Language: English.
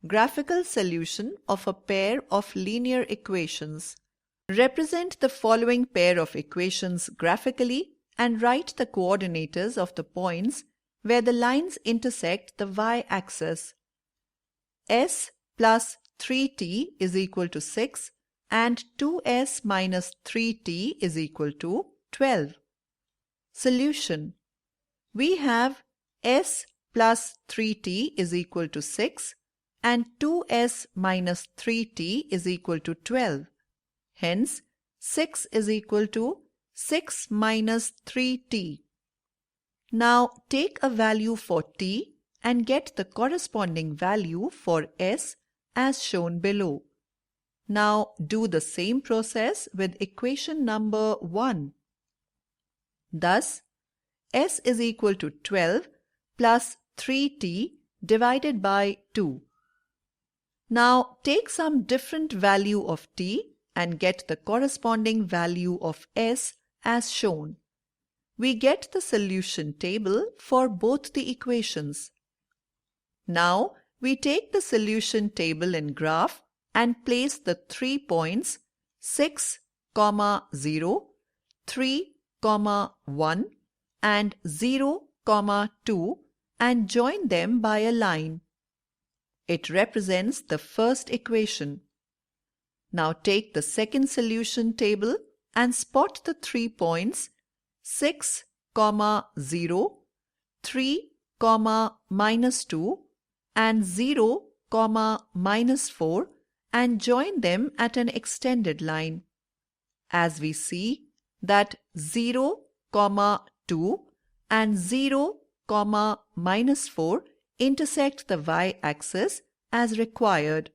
Graphical solution of a pair of linear equations. Represent the following pair of equations graphically and write the coordinates of the points where the lines intersect the y-axis. S plus 3t is equal to 6 and 2s minus 3t is equal to 12. Solution. We have s plus 3t is equal to 6 and 2s minus 3t is equal to 12. Hence, 6 is equal to 6 minus 3t. Now take a value for t and get the corresponding value for s as shown below. Now do the same process with equation number 1. Thus, s is equal to 12 plus 3t divided by 2. Now take some different value of t and get the corresponding value of s as shown. We get the solution table for both the equations. Now we take the solution table in graph and place the 3 points 6, 0, 3, 1 and 0, 2 and join them by a line. It represents the first equation. Now take the second solution table and spot the 3 points 6, 0, 3, minus 2 and 0, minus 4 and join them at an extended line. As we see that 0, 2 and 0, minus 4 intersect the y-axis as required.